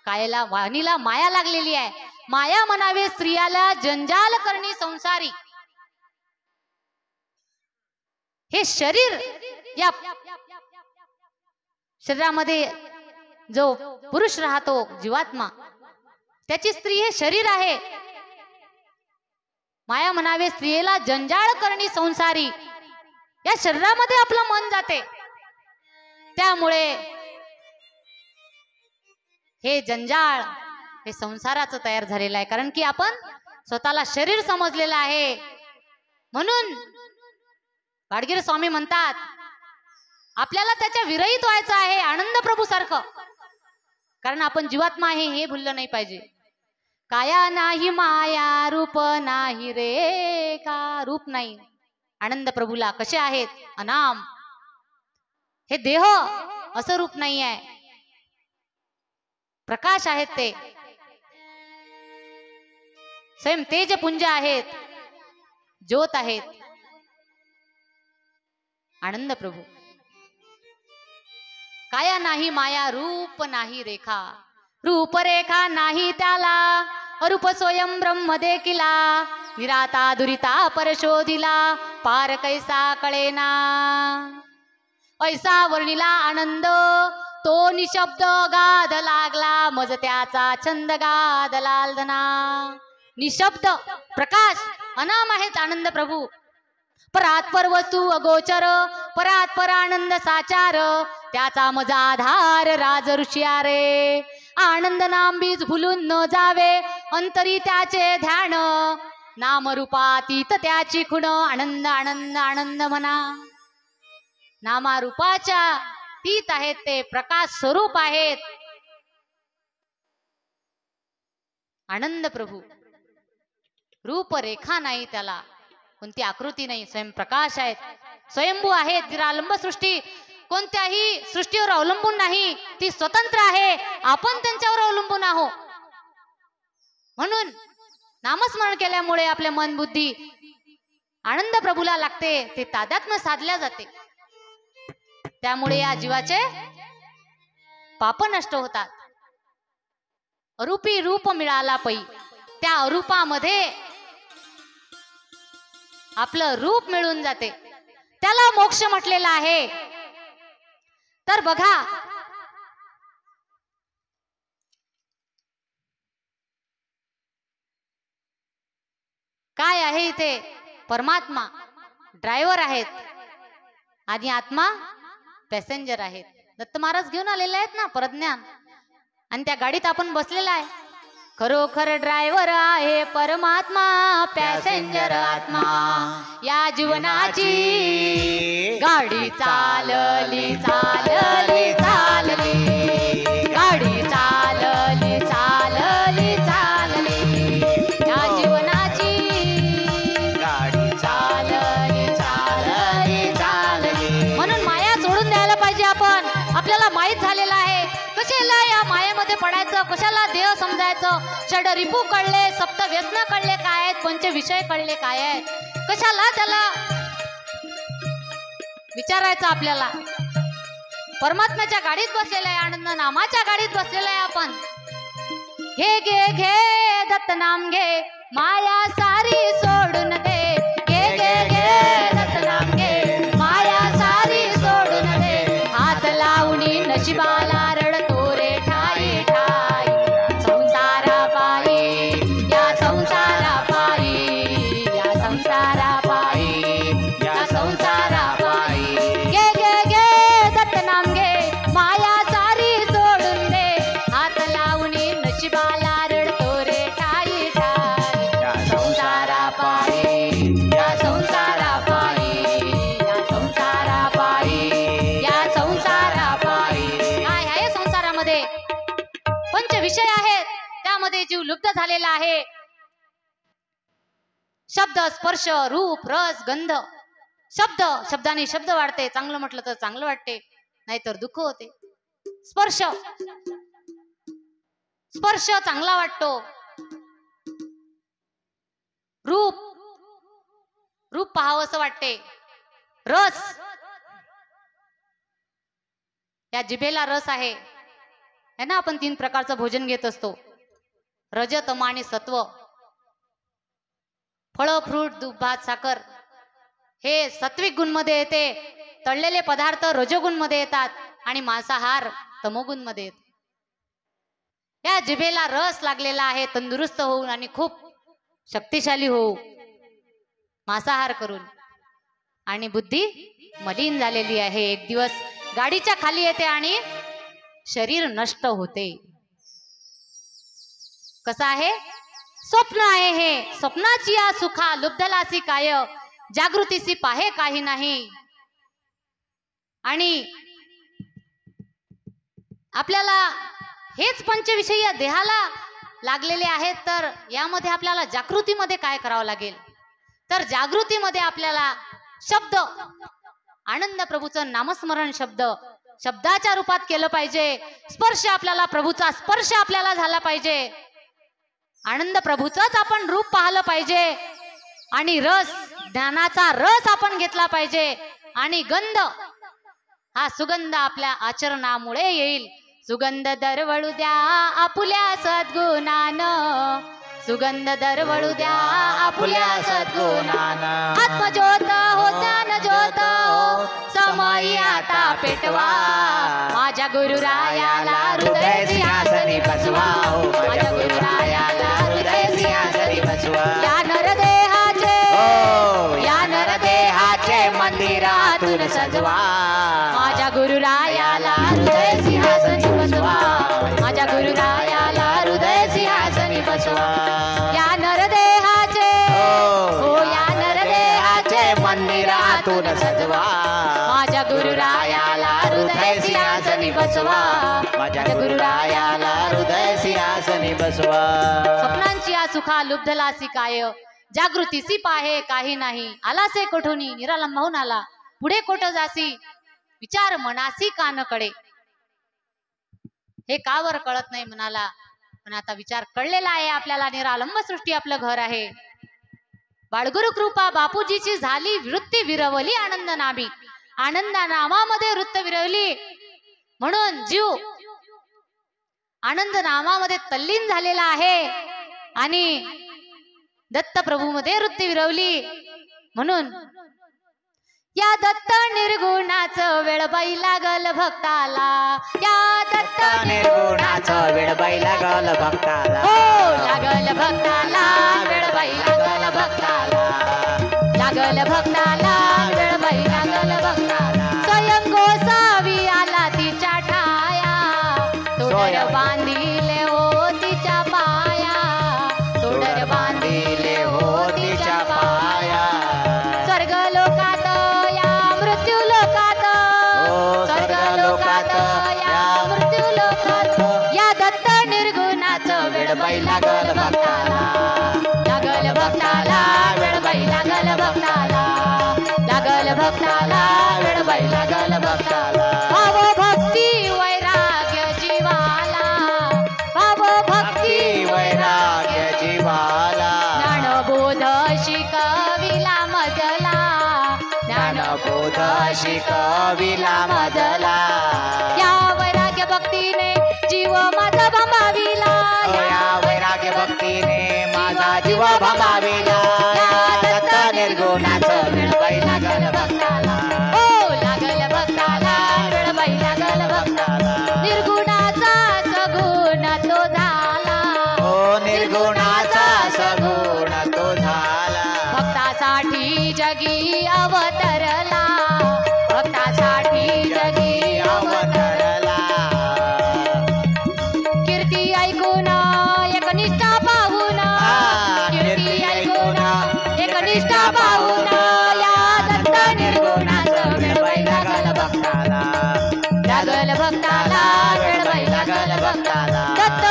कायला वाणीला माया लागलेली आहे. माया म्हणावे स्त्रियाला जंजाल करणी संसारी. हे शरीर, या शरीरामध्ये जो पुरुष राहतो जीवात्मा, त्याची स्त्री हे शरीर आहे. माया म्हणावे स्त्रियेला जंजाळ करणी संसारी. या शरीरामध्ये आपलं मन जाते, त्यामुळे हे जंजाळ हे संसाराचं तयार झालेलं आहे. कारण की आपण स्वतःला शरीर समजलेलं आहे. म्हणून गाडगीळ स्वामी म्हणतात आपल्याला त्याच्या विरहित व्हायचं आहे आनंद प्रभू सारखं. कारण आपण जीवात्मा आहे हे भुललं नाही पाहिजे. काया नाही माया रूप नाही रे का, रूप नाही आनंद प्रभूला. कसे आहेत, अनाम. हे देह असं रूप नाही आहे, प्रकाश आहेत ते, स्वयं तेजपुंज आहेत, ज्योत आहेत आनंद प्रभू. काया नाही माया रूप नाही रेखा, रूप रेखा नाही त्याला, अरूप स्वयं ब्रह्म देखिला, निराता दुरिता परशोधिला, पार कैसा कळेना. ऐसा वर्णिला आनंद तो निशब्द गाद लागला, मज त्याचा छंद गाद लालधना. निशब्द प्रकाश अनाम आहेत आनंद प्रभू. परात्पर वस्तू अगोचर, परात्पर आनंद साचार, त्याचा मजा आधार राज ऋषिया रे. आनंद नाम बीज भुलून न जावे, अंतरी त्याचे ध्यान, नाम रूपातीत त्याची खुण, आनंद आनंद आनंद म्हणा. नामारूपाच्या तीत आहेत ते, प्रकाश स्वरूप आहेत आनंद प्रभू. रूप रेखा नाही त्याला, कोणती आकृती नाही, स्वयंप्रकाश आहेत, स्वयंभू आहेत. निरालंब सृष्टी कोणत्याही सृष्टीवर अवलंबून नाही, ती स्वतंत्र आहे, आपण त्यांच्यावर अवलंबून आहोत. म्हणून नामस्मरण केल्यामुळे आपले मन बुद्धी आनंद प्रभूला लागते, ते तादात्म्य साधल्या जाते. त्यामुळे या जीवाचे पाप नष्ट होतात. अरूपी रूप मिळाला पै, त्या अरूपामध्ये आपलं रूप मिळून जाते, त्याला मोक्ष म्हटलेला आहे. तर बघा काय आहे इथे, परमात्मा ड्रायव्हर आहेत आणि आत्मा पॅसेंजर आहेत. दत्त महाराज घेऊन आलेले आहेत ना परज्ञान, आणि त्या गाडीत आपण बसलेला आहे. खरोखर ड्रायव्हर आहे परमात्मा, पॅसेंजर आत्मा. या जीवनाची गाडी चालली चालली चालली, गाडी चालली चालली चालली, या जीवनाची गाडी चालली चालली चालली. म्हणून माया सोडून द्यायला पाहिजे आपण. आपल्याला माहित झालेलं आहे कशाला या मायेमध्ये पडायचं, कशाला देह समजायचं. षड रिपू कळले, सप्त व्यसन कळले काय आहेत, पंच विषय कळले काय आहेत, कशाला त्याला विचारायचं. आपल्याला परमात्म्याच्या गाडीत बसलेला आहे, आनंद नामाच्या गाडीत बसलेला आहे आपण. घे घे घे दत्त नाम घे, माया सारी सोडून दे. घे घे घे दत्त नाम घे, माया सारी सोडून दे. हात लावणी नशिबाला रडतो रे ठाई ठाई, संसारा पायी या पंच विषय आहेत त्यामध्ये जीव लुप्त झालेला आहे. शब्द, स्पर्श, रूप, रस, गंध. शब्दाने शब्द वाढते, चांगलं म्हटलं तर चांगलं वाटते, नाहीतर दुःख होते. स्पर्श चांगला वाटतो. रूप पाहावं असं वाटते. रस, या जिभेला रस आहे ना. आपण 3 प्रकारचं भोजन घेत असतो, रज, तम आणि सत्व. फळ, फ्रूट, दूध, भात, साखर हे सात्विक गुण मध्ये येते. तळलेले पदार्थ रजोगुण मध्ये येतात आणि मांसाहार तमोगुण मध्ये येतो. या जिभेला रस लागलेला आहे तंदुरुस्त होऊन आणि खूप शक्तिशाली होऊ मांसाहार करून. आणि बुद्धी मलिन झालेली आहे. एक दिवस गाडीच्या खाली येते आणि शरीर नष्ट होते. कसं आहे? स्वप्न आहे हे. स्वप्नाची या सुखा लुब्धलासी काय, जागृतीसी पाहे काही नाही. आणि आपल्याला हेच पंचविषयी या देहाला लागलेले आहेत. तर यामध्ये आपल्याला जागृतीमध्ये काय करावं लागेल? तर जागृतीमध्ये आपल्याला शब्द, आनंद प्रभूचं नामस्मरण शब्दाच्या रूपात केलं पाहिजे. स्पर्श, आपल्याला प्रभूचा स्पर्श आपल्याला झाला पाहिजे. आनंद प्रभूचंच आपण रूप पाहिलं पाहिजे. आणि रस, ज्ञानाचा रस आपण घेतला पाहिजे. आणि गंध, हा सुगंध आपल्या आचरणामुळे येईल. सुगंध दरवळू द्या आपुल्या सद्गुणानं, सुगंध दरवळू द्या आपुल्या सद्गुणानं. आत्मज्योत हो ज्ञान ज्योत हो, समयी आता पेटवा. माझ्या गुरुरायाला हृदय सिंहासनी बसवा. माझ्या गुरुरायाला हृदय सिंहासनी बसवा. या नरदेहाचे, या नरदेहाचे मंदिरातून सजवा. माझ्या गुरुरायाला हृदय सिंहासनी बसवा. माझ्या गुरुरायाला हृदय सिंहासनी बसवा. या नरदेहाचे, हो या नरदेहाचे मंदिरातून सजवा. माझ्या गुरुरायाला हृदय सिंहासनी बसवा. माझ्या गुरुरायाला हृदय सिंहासनी बसवा. स्वप्नांची या सुखा लुब्धलासी काय, जागृतीसी पाहे काही नाही. आलासे कोठुनी निरालंबाहून आला, पुढे कोठ जासी विचार मनासी कानकडे. हे का वर कळत नाही मनाला, पण आता विचार कळलेला आहे आपल्याला. निरालंब सृष्टी आपलं घर आहे. बाळगुरु कृपा बापूजीची झाली वृत्ती विरवली आनंद नामी. आनंद नामामध्ये वृत्त विरवली म्हणून जीव आनंद नामामध्ये तल्लीन झालेला आहे. आणि दत्त प्रभू मध्ये वृत्ती विरवली म्हणून या दत्त निर्गुणाचं वेळबाई लागल भक्ताला. या दत्त निर्गुणाचं वेळबाई लागल भक्ताला. हो लागल भक्ताला वेळबाई लागल भक्ताला. लागल भक्ताला वेळबाई लागल भक्ताला. स्वयं गोसावी आला तिच्या ठाया, तोडर बांधिले हो तिच्या पाया. तोडर बांधिले हो तिच्या पाया. स्वर्ग लोकात या मृत्यू लोकात, स्वर्ग लोकात या मृत्यू लोकात. या दत्त निर्गुणाचं वेळबाई लागल भक्ताला. लागल भक्ताला वेळबाई लागल भक्ताला. लागल भक्ताला वेळबाई लागल भक्ताला. भाव भक्ती वैराग्य जीवाला, भाव भक्ती वैराग्य जीवाला. ज्ञानबोध शिकविला मजला. ज्ञानबोध शिकविला मजला. या वैराग्य भक्तीने जीव माझा भंबाविला. या वैराग्य भक्तीने माझा जीव भंबाविला. या दत्त निर्गुणाचं वेळबाई लागल भक्ताला. हो लागल भक्ताला वेळबाई लागल भक्ताला. निर्गुणाचा सगुण तो झाला. हो निर्गुणाचा सगुण तो झाला. भक्तासाठी जगी अवतरला. भक्तासाठी जगी अवतरला. कीर्ती ऐकून एकनिष्ठा पाहून, कीर्ती ऐकून एकनिष्ठा पाहून. या दत्त निर्गुणाचं वेळबाई लागल भक्ताला. लागल भक्ताला वेळबाई लागल भक्ताला. दत्त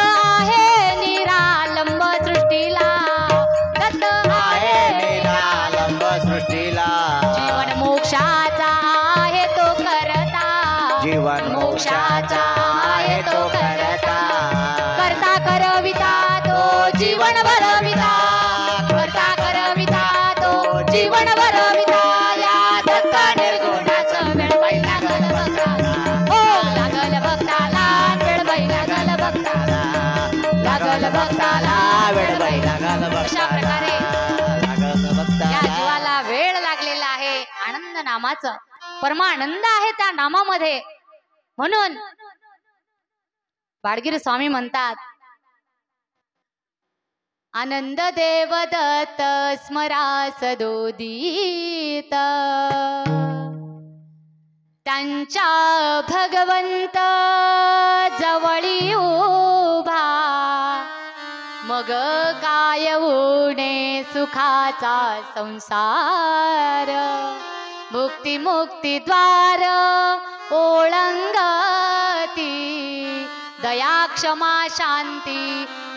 लागल भक्ताला वेडबाई लागल अशा प्रकारे लागल या भक्ताला जीवाला वेळ लागलेला आहे आनंद नामाचा परमानंद आहे त्या नामामध्ये. म्हणून बाळगिरी स्वामी म्हणतात आनंद देव दत्त स्मरास दोदित त्यांच्या भगवंत जवळी उभा मग काय उणे सुखाचा संसार मुक्ती मुक्ती द्वार ओळंगती दया क्षमा शांती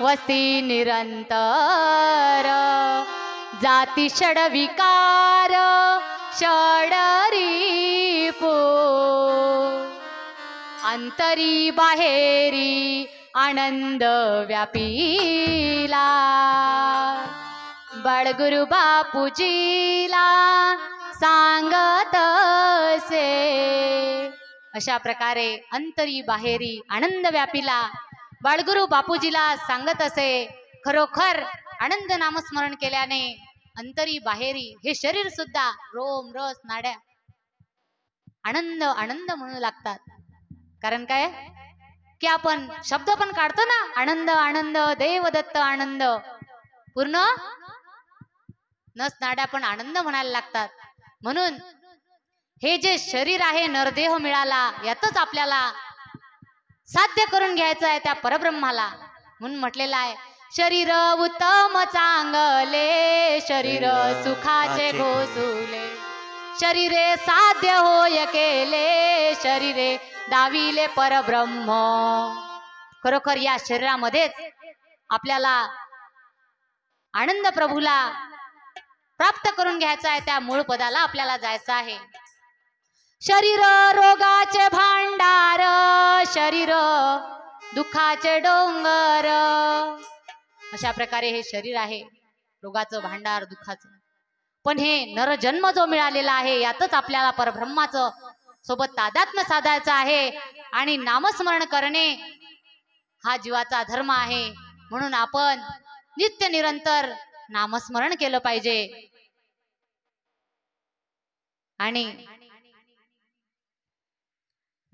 वसी निरंतर जाती षड विकार षडरिपू अंतरी बाहेरी आनंद व्यापीला बाळगुरु बापूजीला सांगत असे. अशा प्रकारे अंतरी बाहेरी आनंद व्यापीला बाळगुरु बापूजीला सांगत असे. खरोखर आनंद नामस्मरण केल्याने अंतरी बाहेरी हे शरीर सुद्धा रोम रस नाड्या आनंद आनंद म्हणू लागतात. कारण काय की आपण शब्द पण काढतो ना आनंद आनंद देवदत्त आनंद पूर्ण नस नाड्या पण आनंद म्हणायला लागतात. म्हणून हे जे शरीर आहे नरदेह मिळाला यातच आपल्याला साध्य करून घ्यायचं आहे त्या परब्रह्माला. म्हणून म्हटलेलं आहे शरीर उत्तम चांगले शरीर सुखाचे घोसुले शरीरे साध्य होय केले शरीरे दाविले परब्रह्म. खरोखर या शरीरामध्येच आपल्याला आनंद प्रभूला प्राप्त करून घ्यायचा आहे. त्या मूळ पदाला आपल्याला जायचं आहे. शरीर रोगाचे भांडार शरीर दुःखाचे डोंगर. अशा प्रकारे हे शरीर आहे रोगाचं भांडार दुःखाचं. पण हे नरजन्म जो मिळालेला आहे यातच आपल्याला परब्रह्माचं सोबत तादात्म्य साधायचं आहे. आणि नामस्मरण करणे हा जीवाचा धर्म आहे. म्हणून आपण नित्य निरंतर नामस्मरण केलं पाहिजे. आणि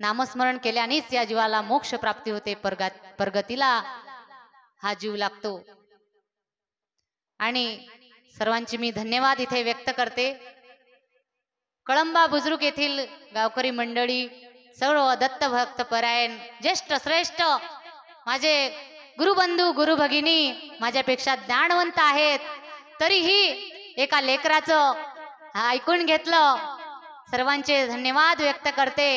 नामस्मरण केल्यानेच या जीवाला मोक्ष प्राप्ती होते. परगतीला हा जीव लागतो. आणि सर्वांची मी धन्यवाद इथे व्यक्त करते. कळंबा बुजुर्ग येथील गावकरी मंडळी सर्व दत्त भक्त परायण ज्येष्ठ श्रेष्ठ माझे गुरुबंधू गुरुभगिनी माझ्यापेक्षा ज्ञानवंत आहेत तरीही एका लेकराचं ऐकून घेतलं. सर्वांचे धन्यवाद व्यक्त करते.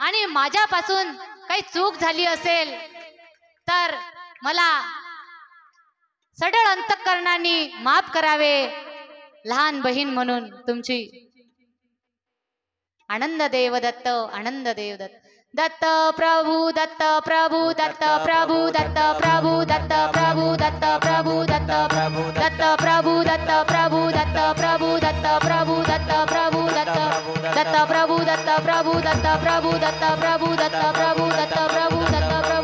आणि माझ्यापासून काही चूक झाली असेल तर मला सडळ अंतःकरणाने माफ करावे. लहान बहीण म्हणून तुमची आनंद देव दत्त आनंद देव दत्त दत्त प्रभु दत्त प्रभु दत्त प्रभु दत्त प्रभु दत्त प्रभु दत्त प्रभु दत्त प्रभु दत्त प्रभु दत्त प्रभु दत्त प्रभु दत्त प्रभु दत्त प्रभु दत्त दत्त प्रभु दत्त प्रभु दत्त प्रभु दत्त प्रभु दत्त प्रभु दत्त प्रभु दत्त प्रभु दत्त प्रभु